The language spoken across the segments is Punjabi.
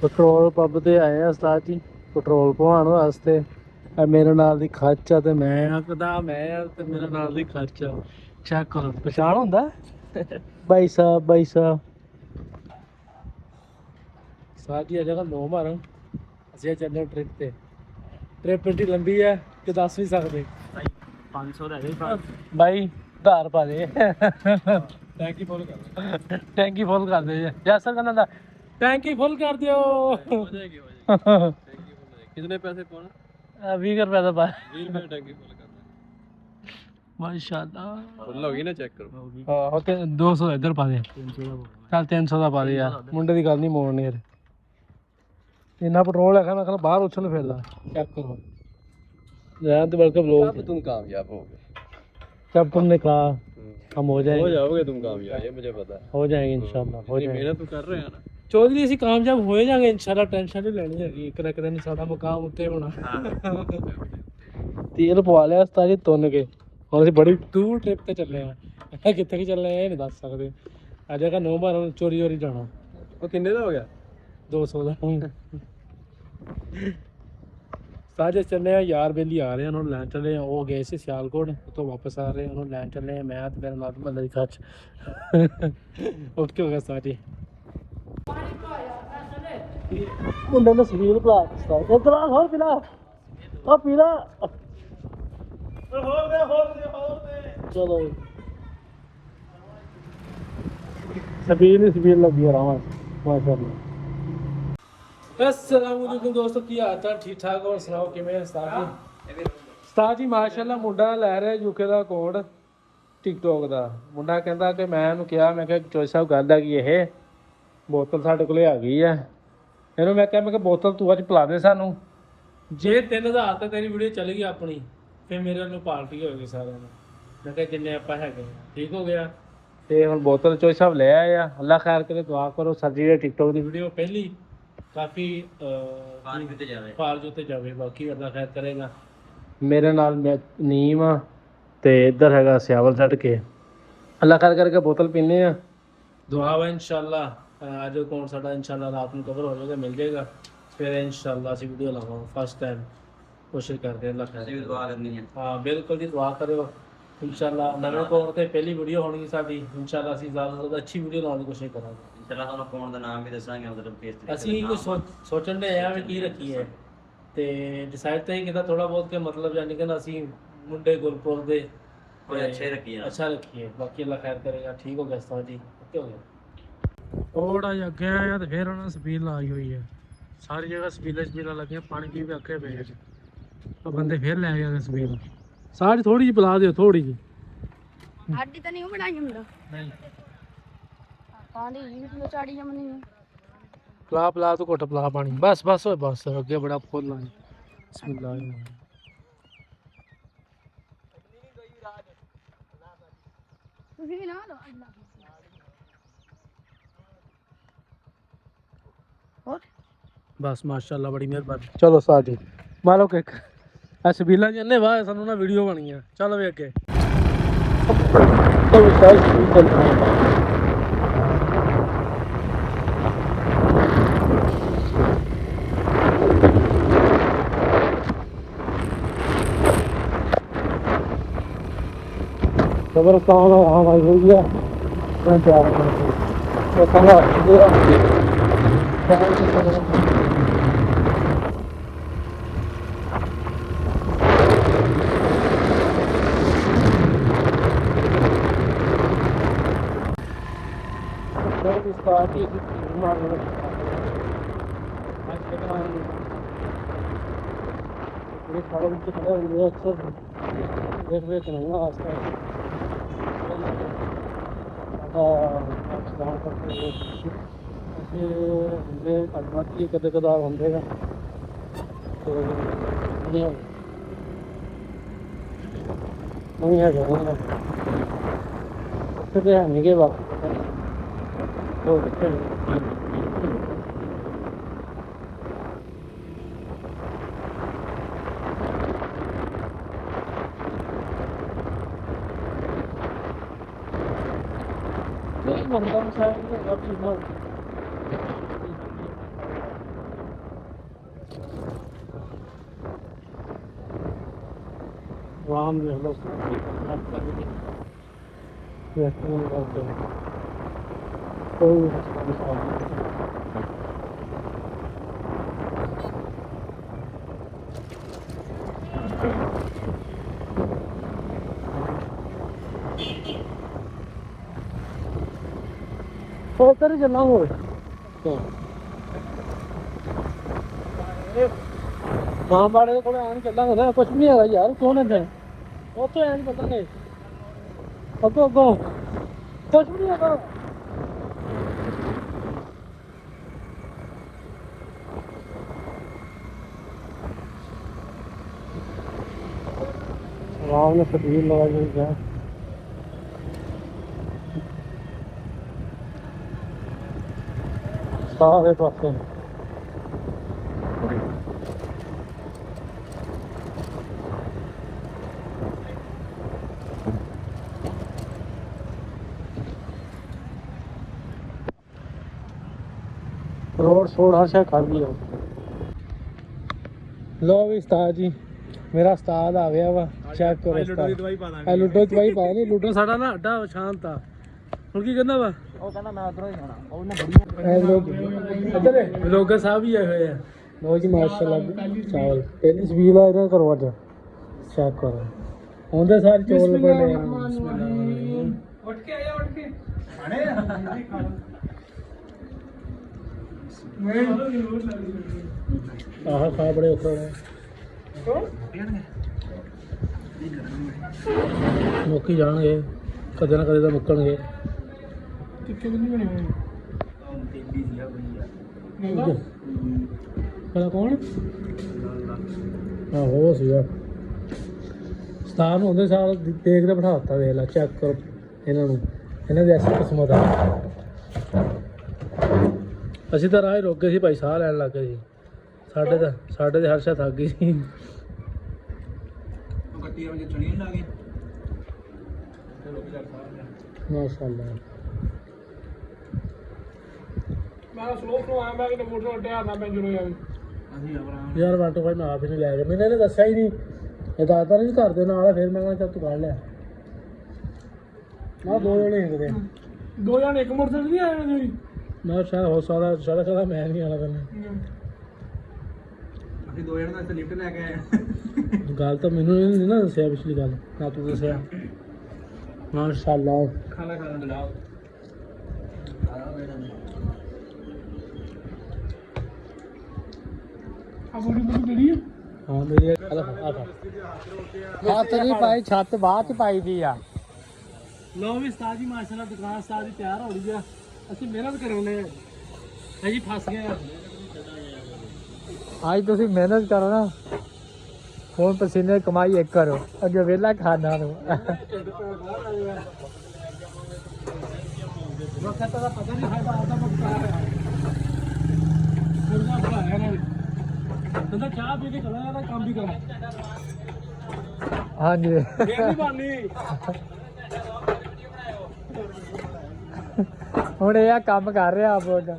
ਪੈਟਰੋਲ ਪੰਪ ਤੇ ਆਏ ਆ ਉਸਤਾਦ ਜੀ ਪੈਟਰੋਲ ਪਵਾਉਣ ਵਾਸਤੇ। ਮੇਰੇ ਨਾਲ ਦੀ ਖਰਚ ਆ ਤੇ ਮੈਂ ਕਦਾ ਮੈਂ ਆ ਤੇ ਮੇਰੇ ਨਾਲ ਦੀ ਖਰਚ ਆ। ਚੈੱਕ ਕਰੋ ਪਛਾਣ ਹੁੰਦਾ ਭਾਈ ਸਾਹਿਬ ਉਸਤਾਦ ਜੀ ਆ ਜਗ੍ਹਾ ਨੋ ਮਾਰਨ ਅਸੀਂ ਚੱਲੇ ਟ੍ਰਿਪ ਤੇ। ਟ੍ਰਿਪ ਏਡੀ ਲੰਬੀ ਹੈ ਕਿ ਦੱਸ ਵੀ ਸਕਦੇ 500 ਦਾ ਹੈਗਾ ਬਾਈ ਧਾਰ ਪਾ ਦੇ ਟੈਂਕੀ ਫੁੱਲ ਕਰ ਟੈਂਕੀ ਫੁੱਲ ਕਰ ਦੇ ਜੈਸਾ ਕਹਿੰਦਾ ਦਾ ਟੈਂਕੀ ਫੁੱਲ ਕਰ ਦਿਓ। ਹੋ ਜਾਏਗੀ ਕਿੰਨੇ ਪੈਸੇ ਪਾਉਣਾ 20 ਰੁਪਏ ਦਾ ਪਾ 20 ਰੁਪਏ ਟੈਂਕੀ ਫੁੱਲ ਕਰਨਾ ਮਾਸ਼ਾਅੱਲਾ ਫੁੱਲ ਹੋ ਗਈ ਨਾ ਚੈੱਕ ਕਰੋ ਹਾਂ ਹੋ ਤੇ 200 ਇੱਧਰ ਪਾ ਦੇ ਚੱਲ 300 ਦਾ ਪਾ ਦੇ ਯਾਰ ਮੁੰਡੇ ਦੀ ਗੱਲ ਨਹੀਂ ਮੋੜਨੀ ਯਾਰ ਇੰਨਾ ਪੈਟਰੋਲ ਹੈਗਾ ਮੈਂ ਕਹਿੰਦਾ ਬਾਹਰ ਉਛਲ ਫਿਰਦਾ ਚੈੱਕ ਕਰੋ ਰਹਿਣ ਤੇ ਬਲਕਿ अब तुम कामयाब हो गए जब तुमने कहा हम हो हो जाएंगे जाओगे तुम कामयाब ये मुझे पता है हो जाएंगे इंशाल्लाह हो इतनी जाएंगे मेहनत तो कर रहे हैं ना ਚੌਧਰੀ ਅਸੀਂ ਕਾਮਯਾਬ ਹੋ ਜਾਾਂਗੇ ਇਨਸ਼ਾਅੱਲਾ ਟੈਨਸ਼ਨ ਨਹੀਂ ਲੈਣੀ ਹੈਗੀ ਇੱਕ ਨਾ ਇੱਕ ਦਿਨ ਸਾਡਾ ਮੁਕਾਮ ਉੱਤੇ ਹੋਣਾ ਤੇਲ ਪਵਾ ਲਿਆ ਉਸਤਾਦ ਤੁੰਨ ਕੇ ਹੁਣ ਅਸੀਂ ਬੜੀ ਦੂਰ ਟ੍ਰਿਪ ਤੇ ਚੱਲੇ ਆ ਕਿੱਥੇ ਕਿ ਚੱਲੇ ਆ ਇਹ ਨਹੀਂ ਦੱਸ ਸਕਦੇ ਅੱਜ ਹੈਗਾ ਨੋ ਮਾਰਨ ਚੋਰੀ ਜਾਣਾ वो किन्ने दा हो गया 200 ਦਾ ਸਾਜੇ ਚੱਲੇ ਆ ਯਾਰ ਬੇਲੀ ਆ ਰਹੇ ਆ ਉਹਨਾਂ ਨੂੰ ਲੈਣ ਚੱਲੇ ਆ ਉਹ ਗਏ ਸੀ ਸਿਆਲਕੋਟ ਉੱਥੋਂ ਵਾਪਸ ਆ ਰਹੇ ਉਹਨੂੰ ਲੈਣ ਚੱਲੇ ਆ ਮੈਂ ਤੇ ਮੇਰੇ ਨਾਲ ਮੱਲੇ ਦੀ ਖਰਚ ਓਕੇ ਹੋ ਗਿਆ ਸਾਜੀ ਮੁੰਡੇ ਨੇ ਸਰੀਰ ਭਲਾ ਦਿੱਤਾ ਇਧਰ ਆ ਹੋਰ ਪੀਲਾ ਆ ਪੀਲਾ ਹੋਰ ਦੇ ਚਲੋ ਸਬੀਲ ਲੱਗੀ ਆਰਾਮ ਮਾਸ਼ਾਅੱਲਾ। अस्सलामुअलैकुम दोस्तों की हाल है ठीक ठाक और सुनाओ किवें उस्ताद जी माशाअल्लाह ਮੁੰਡਾ ਲੈ ਰਿਹਾ ਯੂਕੇ ਦਾ ਕੋਡ ਟਿਕਟੋਕ ਦਾ ਮੁੰਡਾ ਕਹਿੰਦਾ ਕਿ ਮੈਂ ਇਹਨੂੰ ਕਿਹਾ ਮੈਂ ਕਿਹਾ ਚੋਈ ਸਾਹਿਬ ਗੱਲ ਆ ਗਈ ਇਹ ਬੋਤਲ ਸਾਡੇ ਕੋਲੇ ਆ ਗਈ ਆ ਇਹਨੂੰ ਮੈਂ ਕਿਹਾ ਬੋਤਲ ਤੂੰ ਅੱਜ ਪਿਲਾ ਦੇ ਸਾਨੂੰ ਜੇ 3000 ਤੇ ਤੇਰੀ ਵੀਡੀਓ ਚੱਲ ਗਈ ਆਪਣੀ ਫਿਰ ਮੇਰੇ ਵੱਲੋਂ ਪਾਰਟੀ ਹੋਏਗੀ ਸਾਰਿਆਂ ਨੂੰ ਮੈਂ ਕਿਹਾ ਜਿੰਨੇ ਆਪਾਂ ਹੈਗੇ ਠੀਕ ਹੋ ਗਿਆ ਤੇ ਹੁਣ ਬੋਤਲ ਚੋਈ ਸਾਹਿਬ ਲੈ ਆਏ ਆ ਅੱਲਾ ਖੈਰ ਕਰੇ ਦੁਆ ਕਰੋ ਸਰਜੀ ਦੇ ਟਿਕਟੋਕ ਦੀ ਵੀਡੀਓ ਪਹਿਲੀ ਕਾਫੀ ਫਾਲਜੂ ਤੇ ਜਾਵੇ ਬਾਕੀ ਅੱਲਾ ਖੈਰ ਕਰੇਗਾ। ਮੇਰੇ ਨਾਲ ਮੈਂ ਨੀਮ ਆ ਤੇ ਇੱਧਰ ਹੈਗਾ ਸਿਆਵਲ ਛੱਡ ਕੇ ਅੱਲਾ ਖੈਰ ਕਰਕੇ ਬੋਤਲ ਪੀਨੇ ਆ ਦੁਆ ਵਾ ਇਨਸ਼ਾਅੱਲਾ ਅੱਜ ਕੋਣ ਸਾਡਾ ਇਨਸ਼ਾਅੱਲਾ ਰਾਤ ਨੂੰ ਕਵਰ ਹੋ ਜਾਏਗਾ ਮਿਲ ਜਾਏਗਾ ਫਿਰ ਇਨਸ਼ਾਅੱਲਾ ਅਸੀਂ ਵੀਡੀਓ ਲਾਵਾਂਗੇ ਫਸਟ ਟਾਈਮ ਕੋਸ਼ਿਸ਼ ਕਰਦੇ ਅੱਲਾ ਖੈਰ ਦੁਆ ਕਰਨੀ ਹੈ ਹਾਂ ਬਿਲਕੁਲ ਜੀ ਦੁਆ ਕਰਿਓ ਇਨਸ਼ਾਅੱਲਾ ਨਵੇਂ ਕੋਣ ਤੇ ਪਹਿਲੀ ਵੀਡੀਓ ਹੋਣੀ ਸਾਡੀ ਇਨਸ਼ਾਅੱਲਾ ਅਸੀਂ ਜ਼ਿਆਦਾ ਤੋਂ ਜ਼ਿਆਦਾ ਅੱਛੀ ਵੀਡੀਓ ਲਾਉਣ ਦੀ ਕੋਸ਼ਿਸ਼ ਕਰਾਂਗੇ। ਇੰਸ਼ਾਅੱਲਾ ਤੁਹਾਨੂੰ ਫੋਨ ਦਾ ਨਾਮ ਵੀ ਦੱਸਾਂਗੇ ਮਤਲਬ ਕਿਸ ਤਰੀਕੇ ਅਸੀਂ ਕੁਝ ਸੋਚਣ ਦੇ ਆ ਵੀ ਕੀ ਰੱਖੀਏ ਤੇ ਡਿਸਾਈਡ ਤਾਂ ਇਹ ਕੀਤਾ ਥੋੜਾ ਬਹੁਤ ਕਿ ਮਤਲਬ ਯਾਨੀ ਕਿ ਅਸੀਂ ਮੁੰਡੇ ਗੁਰਪੁਰ ਦੇ ਕੋਈ ਅੱਛੇ ਰੱਖੀਏ ਬਾਕੀ ਅੱਲਾ ਖੈਰ ਕਰੇਗਾ ਠੀਕ ਹੋ ਗਿਆ ਉਸਤਾਦ ਜੀ ਓਕੇ ਹੋ ਗਿਆ ਥੋੜਾ ਜਿਹਾ ਅੱਗੇ ਆਇਆ ਤੇ ਫਿਰ ਉਹਨਾਂ ਸਪੀਡ ਲਾਈ ਹੋਈ ਹੈ ਸਾਰੀ ਜਗ੍ਹਾ ਸਪੀਲਾਂ ਲੱਗੀਆਂ ਪਾਣੀ ਪੀ ਕੇ ਅੱਕੇ ਪਏ ਆ ਬੰਦੇ ਫਿਰ ਲੈ ਗਏ ਸਪੀਡ ਸਾਰੀ ਥੋੜੀ ਜਿਹੀ ਪਿਲਾ ਦਿਓ ਥੋੜੀ ਜਿਹੀ ਆਡੀ ਤਾਂ ਨਹੀਂ ਬਣਾਈ ਹੁੰਦਾ ਨਹੀਂ ਪਾਣੀ ਵੀ ਚਾੜੀ ਜਮਨੀ ਪਿਲਾ ਤੂੰ ਘੁੱਟ ਪਿਲਾ ਪਾਣੀ ਬਸ ਓਏ ਬਸ ਅੱਗੇ ਬੜਾ ਫੁੱਲ ਆ ਬਿਸਮਿਲ੍ਲਾਹ ਤੁਸੀਂ ਵੀ ਨਾ ਲਓ ਅੱਲਾ ਹੋਰ ਬਸ ਮਾਸ਼ਾਅੱਲਾ ਬੜੀ ਮਿਹਰਬਾਨੀ ਚਲੋ ਸਾਜੀ ਮਾਲੋ ਕਿ ਸਬੀਲਾ ਜੀ ਨੇ ਵਾਹ ਸਾਨੂੰ ਨਾ ਵੀਡੀਓ ਬਣੀ ਆ ਚਲੋ ਵੇ ਅੱਗੇ खबर कहाँ हाँ भाई हो गया मैं तैयार तो कहाँ कदे कदार होंगे तो नहीं है नहीं के बात ਆਰਾਮ ਦੇਖ ਲਓ ਕੋਈ ਉਧਰ ਚੱਲਾਂ ਹੋਰ ਮਾਂ ਬਾੜੇ ਦੇ ਕੋਲ ਆਣ ਚੱਲਾਂਗੇ ਨਾ ਕੁਛ ਨਹੀਂ ਹੈਗਾ ਯਾਰ ਕੌਣ ਹੈ ਉੱਥੇ ਐਂ ਨਹੀਂ ਪਤਾ ਨਹੀਂ ਅੱਗੋਂ ਅੱਗੋਂ ਕੁਛ ਨਹੀਂ ਹੈਗਾ ਆਰਾਮ ਨਾਲ ਸਪੀਡ ਲਗਾ ਕੇ ਜਾ ਸਾਰੇ ਪਾਸੇ रोड छोड़ हर शय खाली है लो भी उस्ताद जी मेरा उस्ताद आ गया वा चेक करो लूडो की दवाई पा ਦਾਂਗੇ लूडो की दवाई पा नहीं लूडो साडा ना अड्डा शांत आ ਹੁਣ ਕੀ ਕਹਿੰਦਾ ਵਾ ਉਹ ਕਹਿੰਦਾ ਮੈਂ ਉਧਰੋਂ ਹੀ ਖਾਣਾ ਉਹਨੇ ਬੜੀ ਲੋਕ ਇੱਧਰ ਲੋਕਾਂ ਸਾਹਿਬ ਵੀ ਆਏ ਹੋਏ ਆ ਲੋ ਜੀ ਮਾਸ਼ਾਅੱਲਾ ਚਾਵਲ ਪਹਿਲੀ ਸਬੀਲ ਆ ਇਹਨਾਂ ਕਰੋ ਅੱਜ ਚੈੱਕ ਕਰੋ ਹੁੰਦੇ ਸਾਰੇ ਚੌਲ ਬਣੇ ਆ ਉੱਠ ਕੇ ਆਇਆ ਉੱਠ ਕੇ ਖਾਣੇ ਆਹ ਖਾ ਬੜੇ ਔਖੇ ਨੇ ਮੁੱਕੀ ਜਾਣਗੇ ਕਦੇ ਨਾ ਕਦੇ ਤਾਂ ਮੁੱਕਣਗੇ ਟਿੱਕੇ ਵੀ ਨਹੀਂ ਬਣੇ ਹੋਏ ਪਹਿਲਾਂ ਕੌਣ ਆਹੋ ਸੀਗਾ ਸਤਾਨ ਹੁੰਦੇ ਸਾਲ ਦੇਖਦੇ ਬਿਠਾ ਦਿੱਤਾ ਵੇਖ ਲਾ ਚੈੱਕ ਕਰੋ ਇਹਨਾਂ ਨੂੰ ਇਹਨਾਂ ਦੀ ਐਸੀ ਕਿਸਮਤ ਆ ਅਸੀਂ ਤਾਂ ਰਾਹ ਰੁਕ ਗਏ ਸੀ ਭਾਈ ਸਾਹ ਲੈਣ ਲੱਗ ਗਏ ਸੀ ਸਾਡੇ ਤੇ ਹਰਸ਼ਾ ਥੱਕ ਗਈ ਸੀ ਗੱਡੀ ਵਿੱਚ ਚਣੀ ਲਾ ਗਈ ਮਾਸ਼ਾਅੱਲਾ ਮੈਂ ਸਲੋ ਆਇਆ ਮੈਂ ਕਿ ਮੋਟਰ ਟਿਆ ਨਾ ਮੈਂ ਜੁੜੋ ਯਾਰ ਵਾਟੋ ਭਾਈ ਮੈਂ ਆਪ ਹੀ ਨਹੀਂ ਲੈ ਗਿਆ ਮੈਨੂੰ ਇਹਨੇ ਦੱਸਿਆ ਹੀ ਨਹੀਂ ਇਹ ਦਾਦਾ ਨਹੀਂ ਘਰ ਦੇ ਨਾਲ ਫਿਰ ਮੈਂ ਕਿਹਾ ਚੱਲ ਤੂੰ ਕਰ ਲਿਆ ਮੈਂ ਦੋ ਜਣੇ ਹੈਗੇ ਦੋ ਜਣੇ ਇੱਕ ਮੋਟਰਸਾਈਕਲ ਨਹੀਂ ਆਏ ਤੁਸੀਂ ਮੈਂ ਸ਼ਾਇਦ ਹੋ ਸਕਦਾ ਮੈਂ ਨਹੀਂ ਆਣਾ ਕਰਨਾ ਅਸੀਂ ਦੋ ਜਣੇ ਦਾ ਇੱਥੇ ਲਿਫਟ ਲੈ ਕੇ ਆਏ ਗੱਲ ਤਾਂ ਮੈਨੂੰ ਨਹੀਂ ਨਾ ਦੱਸਿਆ ਪਿਛਲੀ ਗੱਲ ਨਾ ਤੂੰ ਦੱਸਿਆ ਮਾਸ਼ਾਅੱਲਾ ਖਾਣਾ ਦਿਲਾਓ ਹਾਂ ਮੇਰੀ ਹੱਥ ਨਹੀਂ ਪਾਈ ਛੱਤ ਬਾਅਦ ਚ ਪਾਈ ਦੀ ਆ ਲੋ ਵੀ ਉਸਤਾਦ ਜੀ ਮਾਸ਼ਾਅੱਲਾ ਦੁਕਾਨ ਉਸਤਾਦ ਦੀ ਤਿਆਰ ਹੋ ਰਹੀ ਆ ਅਸੀਂ ਮਿਹਨਤ ਕਰਾਉਨੇ ਆ ਜੀ ਫਸ ਗਏ ਆ ਅੱਜ ਤੁਸੀਂ ਮਿਹਨਤ ਕਰੋ ਨਾ ਹੁਣ ਪਸੀਨੇ ਕਮਾਈ ਇੱਕ ਕਰੋ ਅੱਗੇ ਵਿਹਲਾ ਖਾਣਾ ਨੂੰ ਵਕਤ ਦਾ ਪਤਾ ਨਹੀਂ ਸਾਡਾ ਆਪਦਾ ਮਕਸਦ ਹੈ ਉਹਨਾਂ ਬਣਾਇਆ ਨਾ ਕਹਿੰਦਾ ਚਾਹ ਪੀ ਕੇ ਚਲਾ ਜਾਂਦਾ ਕੰਮ ਵੀ ਕਰਾਂ ਹਾਂਜੀ ਇਹ ਨਹੀਂ ਬਣਨੀ ਹੁਣ ਇਹ ਆ ਕੰਮ ਕਰ ਰਿਹਾ ਆਪ ਉਹਦਾ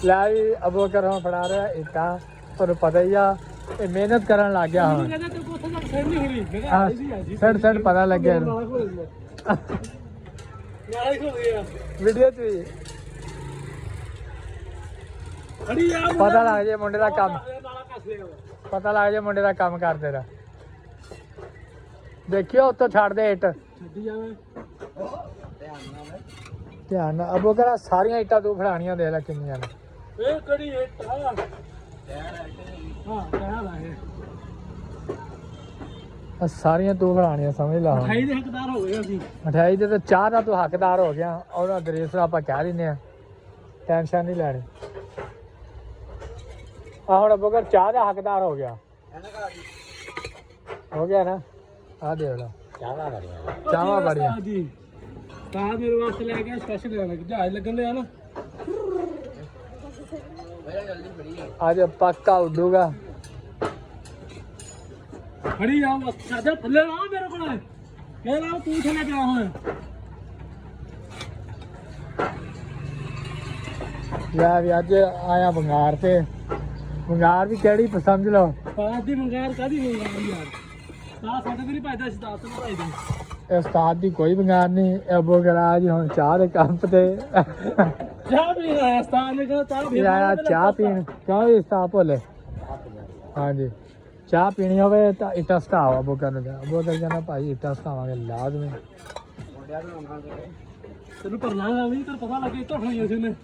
ਲੈ ਵੀ ਅਬੂ ਬਕਰ ਹੁਣ ਫੜਾ ਰਿਹਾ ਇੱਟਾਂ ਤੁਹਾਨੂੰ ਪਤਾ ਹੀ ਆ ਇਹ ਮਿਹਨਤ ਕਰਨ ਲੱਗ ਗਿਆ ਹੁਣ ਸੜ ਪਤਾ ਲੱਗਿਆ ਵੀਡੀਓ ਚ ਵੀ ਪਤਾ ਲੱਗ ਜੇ ਮੁੰਡੇ ਦਾ ਕੰਮ ਪਤਾ ਲੱਗ ਜੇ ਮੁੰਡੇ ਦਾ ਕੰਮ ਕਰਦੇ ਦਾ ਦੇਖਿਓ ਉੱਤੋਂ ਛੱਡ ਦੇ ਇੱਟ ਧਿਆਨ ਨਾਲ ਅਬੂ ਬਕਰ ਸਾਰੀਆਂ ਇੱਟਾਂ ਤੂੰ ਫੜਾਣੀਆਂ ਦੇਖ ਲੈ ਕਿੰਨੀਆਂ ਨੇ ਇਹ ਕਿਹੜੀ ਇੱਟ ਆ ਸਾਰੀਆਂ ਤੂੰ ਬਣਾਣੀਆਂ ਸਮਝ ਲਾ ਮਠਾਈ ਦੇ ਹੱਕਦਾਰ ਹੋ ਗਏ ਅਸੀਂ ਮਠਾਈ ਦੇ ਤਾਂ ਚਾਹ ਦਾ ਤੂੰ ਹੱਕਦਾਰ ਹੋ ਗਿਆ ਉਹਦਾ ਦਰੇਸ ਆਪਾਂ ਕਹਿ ਦਿੰਦੇ ਆ ਟੈਨਸ਼ਨ ਨਹੀਂ ਲੈਣੀ ਆ ਹੁਣ ਬਗਰ ਚਾਹ ਦਾ ਹੱਕਦਾਰ ਹੋ ਗਿਆ ਨਾ ਆ ਦੇਖ ਲਾ ਚਾਹਾਂ ਬੜੀਆਂ ਜੀ ਤਾਂ ਮੇਰੇ ਵਾਸਤੇ ਲੈ ਕੇ ਸਪੈਸ਼ਲ ਲੈਣਾ ਜਹਾਜ਼ ਲੱਗਣ ਲਿਆ ਨਾ आज पक्का उड़ूगा खड़ी आओ साजा थल्ले आओ मेरे को कह रहा हूं तू थल्ले क्या हो ਯਾਰ ਵੀ ਅੱਜ ਆਇਆ ਬੰਗਾਰ ਤੇ ਬੰਗਾਰ ਵੀ ਕਿਹੜੀ ਸਮਝ ਲਓ ਦੀ ਮੰਗਾਰ ਕਾਦੀ ਮੰਗਾਰ ਯਾਰ ਸਾਡੇ ਵੀ ਨਹੀਂ ਭਾਈਦਾ ਸਤਾਤ ਨੂੰ ਭਾਈਦਾ ਉਸਤਾਦ ਦੀ ਕੋਈ ਬੰਗਾਰ ਨਹੀਂ ਅਬੂ ਗਰਾਜ ਹੁਣ ਚਾਹ ਦੇ ਕੰਪ ਤੇ ਚਾਹ ਪੀ ਰਿਹਾ ਉਸਤਾਦ ਨੇ ਕਹਿੰਦਾ ਚਾਹ ਯਾਰ ਚਾਹ ਪੀਣ ਕਿਉਂ ਵੀ ਉਸਤਾਦ ਭੋਲੇ ਹਾਂਜੀ ਚਾਹ ਪੀਣੀ ਹੋਵੇ ਤਾਂ ਇੱਟਾ ਸਟਾਵਾ ਅਬੂ ਕਰਨ ਦਾ ਅਬੂ ਕਹਿੰਦਾ ਭਾਈ ਇੱਟਾ ਸਟਾਵਾਂਗੇ ਲਾਜ਼ਮੀ ਤੈਨੂੰ ਭਰਨਾ ਵੀ ਤੈਨੂੰ ਪਤਾ ਲੱਗੇ ਧੋਖਣੀਆਂ ਸੀ ਉਹਨੇ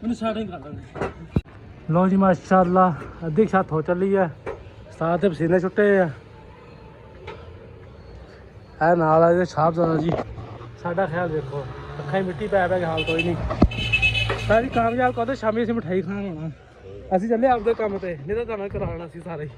ਮੈਨੂੰ ਸਟਾਰਟਿੰਗ ਕਰ ਲੈਣੀ ਲੋ ਜੀ ਮਾਸ਼ਾਅੱਲਾ ਅੱਧੀ ਛੱਤ ਹੋ ਚੱਲੀ ਹੈ ਉਸਤਾਦ ਦੇ ਪਸੀਨੇ ਛੁੱਟੇ ਆ ਇਹ ਨਾਲ ਆ ਜੇ ਸਾਹਿਬਜ਼ਾਦਾ ਜੀ ਸਾਡਾ ਖਿਆਲ ਵੇਖੋ ਅੱਖਾਂ ਹੀ ਮਿੱਟੀ ਪੈ ਕੇ ਹਾਲ ਕੋਈ ਨਹੀਂ ਸਾਰੀ ਕਾਮਯਾਬ ਕਹਦੇ ਸ਼ਾਮੀ ਅਸੀਂ ਮਠਾਈ ਖਾਣ ਆਉਣਾ ਅਸੀਂ ਚੱਲੇ ਆਪਦੇ ਕੰਮ ਤੇ ਨਹੀਂ ਤਾਂ ਤੁਹਾਨੂੰ ਕਰਾਉਣਾ ਸੀ ਸਾਰੇ